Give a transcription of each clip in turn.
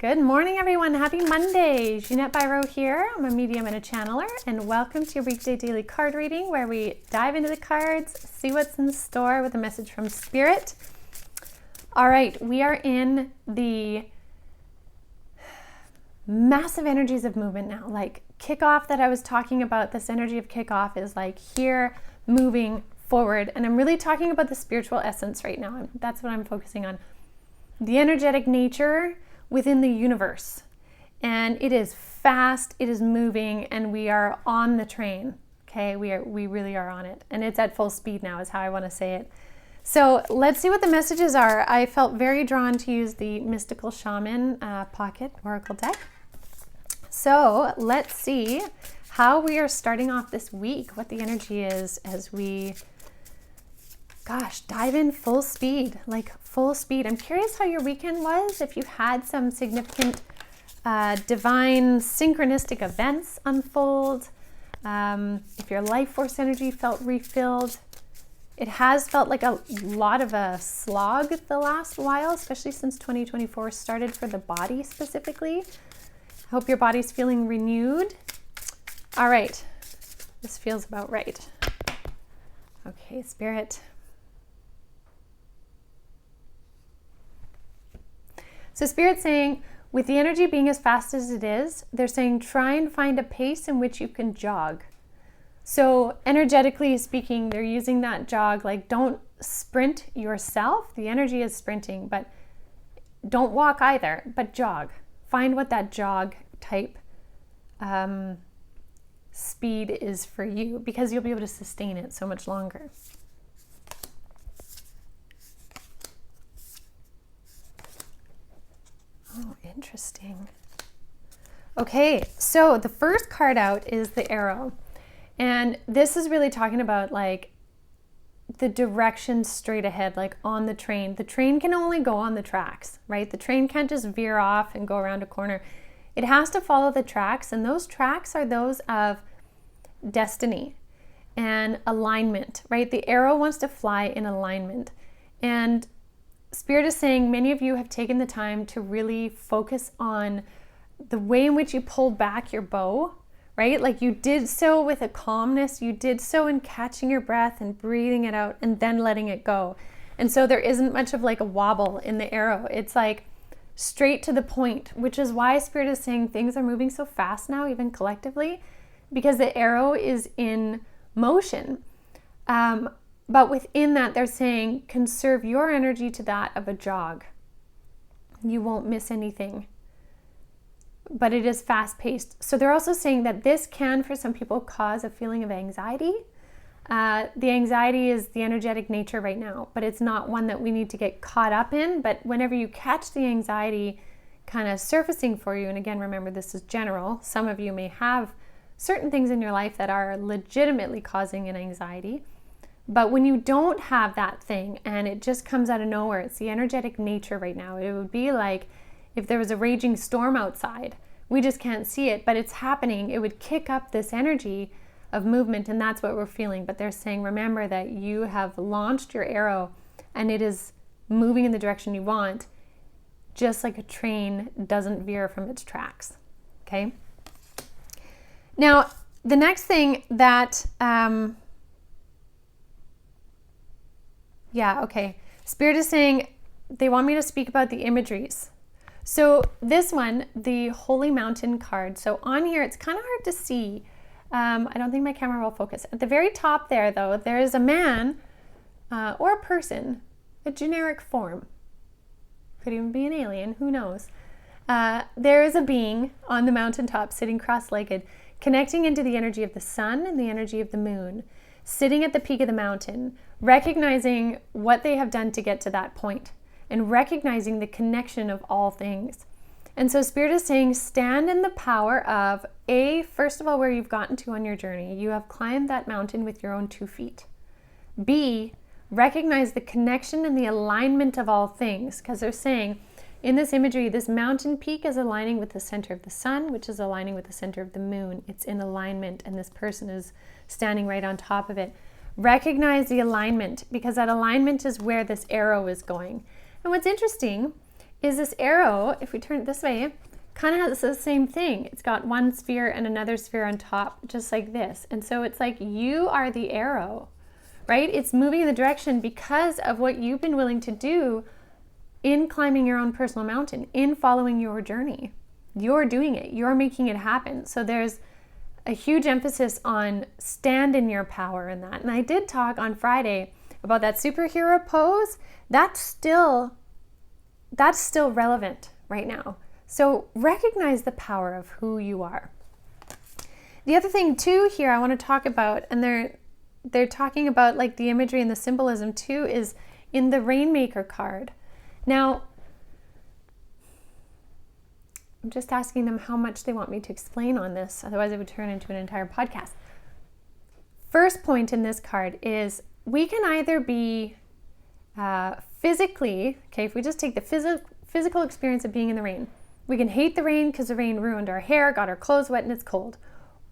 Good morning, everyone. Happy Monday. Jeanette Byro here. I'm a medium and a channeler, and welcome to your weekday daily card reading where we dive into the cards, see what's in store with a message from Spirit. All right, we are in the massive energies of movement now. Like kickoff that I was talking about, this energy of kickoff is like here moving forward. And I'm really talking about the spiritual essence right now. That's what I'm focusing on. The energetic nature within the universe. And it is fast, it is moving, and we are on the train. Okay, we really are on it. And it's at full speed now is how I want to say it. So let's see what the messages are. I felt very drawn to use the Mystical Shaman Pocket Oracle deck. So let's see how we are starting off this week, what the energy is as we, dive in full speed, like full speed. I'm curious how your weekend was, if you had some significant divine synchronistic events unfold, if your life force energy felt refilled. It has felt like a lot of a slog the last while, especially since 2024 started for the body specifically. I hope your body's feeling renewed. All right, this feels about right. Okay, Spirit. So Spirit's saying, with the energy being as fast as it is, they're saying try and find a pace in which you can jog. So energetically speaking, they're using that jog, like don't sprint yourself. The energy is sprinting, but don't walk either, but jog. Find what that jog type speed is for you, because you'll be able to sustain it so much longer. Oh, interesting. Okay, so the first card out is the arrow. And this is really talking about like the direction straight ahead, like on the train. The train can only go on the tracks, right? The train can't just veer off and go around a corner. It has to follow the tracks, and those tracks are those of destiny and alignment, right? The arrow wants to fly in alignment. And Spirit is saying many of you have taken the time to really focus on the way in which you pulled back your bow, right? Like you did so with a calmness, you did so in catching your breath and breathing it out and then letting it go. And so there isn't much of like a wobble in the arrow. It's like straight to the point, which is why Spirit is saying things are moving so fast now, even collectively, because the arrow is in motion. But within that, they're saying conserve your energy to that of a jog. You won't miss anything. But it is fast paced. So they're also saying that this can, for some people, cause a feeling of anxiety. The anxiety is the energetic nature right now, but it's not one that we need to get caught up in. But whenever you catch the anxiety kind of surfacing for you, and again, remember this is general. Some of you may have certain things in your life that are legitimately causing an anxiety. But when you don't have that thing and it just comes out of nowhere, it's the energetic nature right now. It would be like if there was a raging storm outside. We just can't see it, but it's happening. It would kick up this energy of movement, and that's what we're feeling. But they're saying, remember that you have launched your arrow and it is moving in the direction you want, just like a train doesn't veer from its tracks. Okay? Now, the next thing that... Spirit is saying they want me to speak about the imageries. So this one, the Holy Mountain card. So on here, it's kind of hard to see. I don't think my camera will focus. At the very top there, though, there is a man or a person, a generic form. Could even be an alien, who knows? There is a being on the mountaintop sitting cross-legged, connecting into the energy of the sun and the energy of the moon, sitting at the peak of the mountain, recognizing what they have done to get to that point, and recognizing the connection of all things. And so Spirit is saying, stand in the power of first of all, where you've gotten to on your journey. You have climbed that mountain with your own 2 feet. B, recognize the connection and the alignment of all things, because they're saying in this imagery, this mountain peak is aligning with the center of the sun, which is aligning with the center of the moon. It's in alignment, and this person is standing right on top of it. Recognize the alignment, because that alignment is where this arrow is going. And what's interesting is this arrow, if we turn it this way, kind of has the same thing. It's got one sphere and another sphere on top, just like this. And so it's like you are the arrow, right? It's moving in the direction because of what you've been willing to do in climbing your own personal mountain, in following your journey. You're doing it. You're making it happen. So there's a huge emphasis on stand in your power in that. And I did talk on Friday about that superhero pose. That's still relevant right now. So recognize the power of who you are. The other thing too here I want to talk about, and they're talking about like the imagery and the symbolism too, is in the Rainmaker card. Now, I'm just asking them how much they want me to explain on this, otherwise it would turn into an entire podcast. First point in this card is we can either be physically, okay, if we just take the physical experience of being in the rain, we can hate the rain because the rain ruined our hair, got our clothes wet, and it's cold.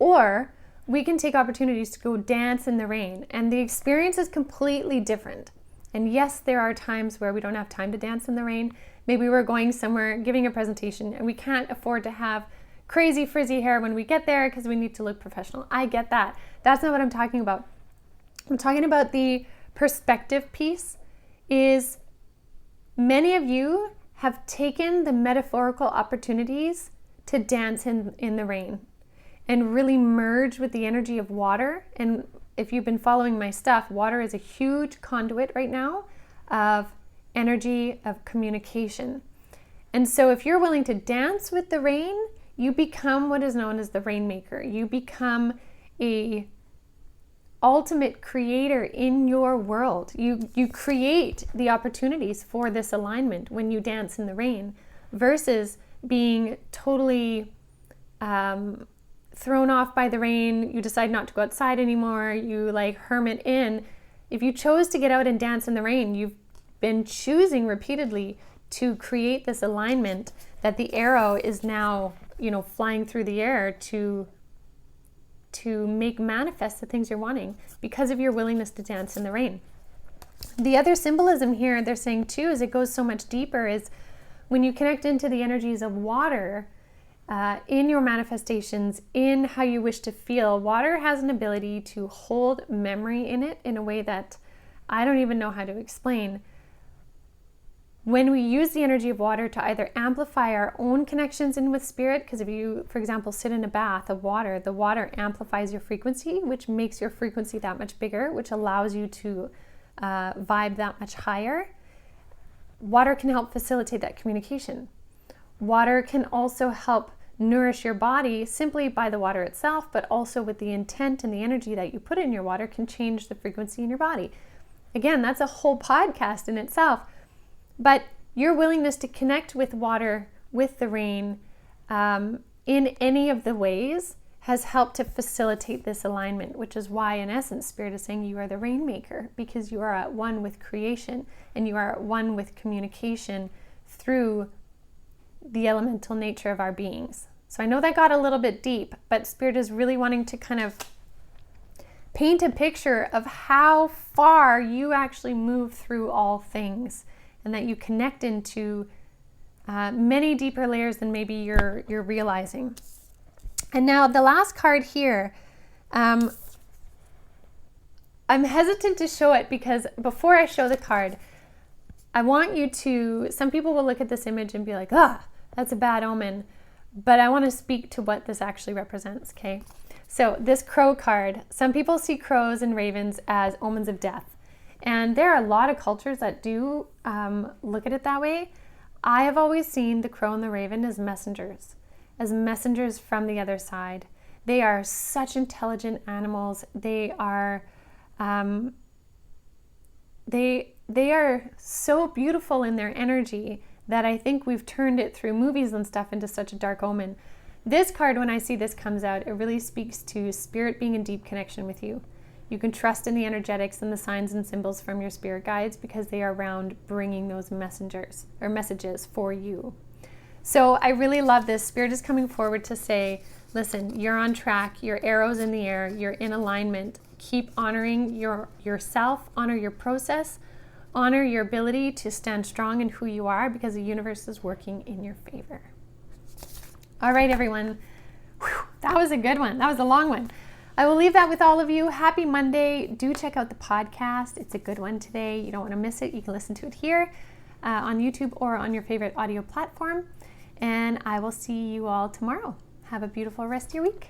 Or we can take opportunities to go dance in the rain, and the experience is completely different. And yes, there are times where we don't have time to dance in the rain. Maybe we're going somewhere, giving a presentation, and we can't afford to have crazy frizzy hair when we get there because we need to look professional. I get that. That's not what I'm talking about. I'm talking about the perspective piece. Is many of you have taken the metaphorical opportunities to dance in the rain and really merge with the energy of water. And if you've been following my stuff, water is a huge conduit right now of energy, of communication. And so if you're willing to dance with the rain, you become what is known as the Rainmaker. You become a ultimate creator in your world. You create the opportunities for this alignment when you dance in the rain, versus being totally thrown off by the rain. You decide not to go outside anymore. You like hermit in. If you chose to get out and dance in the rain, you've been choosing repeatedly to create this alignment that the arrow is now, flying through the air to make manifest the things you're wanting because of your willingness to dance in the rain. The other symbolism here they're saying too, is it goes so much deeper, is when you connect into the energies of water in your manifestations, in how you wish to feel. Water has an ability to hold memory in it in a way that I don't even know how to explain. When we use the energy of water to either amplify our own connections in with spirit, because if you, for example, sit in a bath of water, the water amplifies your frequency, which makes your frequency that much bigger, which allows you to vibe that much higher. Water can help facilitate that communication. Water can also help nourish your body simply by the water itself, but also with the intent and the energy that you put in your water can change the frequency in your body. Again, that's a whole podcast in itself. But your willingness to connect with water, with the rain, in any of the ways has helped to facilitate this alignment, which is why, in essence, Spirit is saying you are the Rainmaker, because you are at one with creation and you are at one with communication through the elemental nature of our beings. So I know that got a little bit deep, but Spirit is really wanting to kind of paint a picture of how far you actually move through all things, and that you connect into many deeper layers than maybe you're realizing. And now the last card here, I'm hesitant to show it because before I show the card, I want you to, some people will look at this image and be like, that's a bad omen. But I want to speak to what this actually represents, okay? So this crow card, some people see crows and ravens as omens of death. And there are a lot of cultures that do look at it that way. I have always seen the crow and the raven as messengers from the other side. They are such intelligent animals. They are so beautiful in their energy that I think we've turned it through movies and stuff into such a dark omen. This card, when I see this comes out, it really speaks to spirit being in deep connection with you. You can trust in the energetics and the signs and symbols from your spirit guides because they are around bringing those messengers or messages for you. So I really love this. Spirit is coming forward to say, listen, you're on track, your arrow's in the air, you're in alignment. Keep honoring yourself, honor your process, Honor your ability to stand strong in who you are because the universe is working in your favor. All right, everyone. Whew, that was a good one. That was a long one. I will leave that with all of you. Happy Monday. Do check out the podcast. It's a good one today. You don't want to miss it. You can listen to it here on YouTube or on your favorite audio platform. And I will see you all tomorrow. Have a beautiful rest of your week.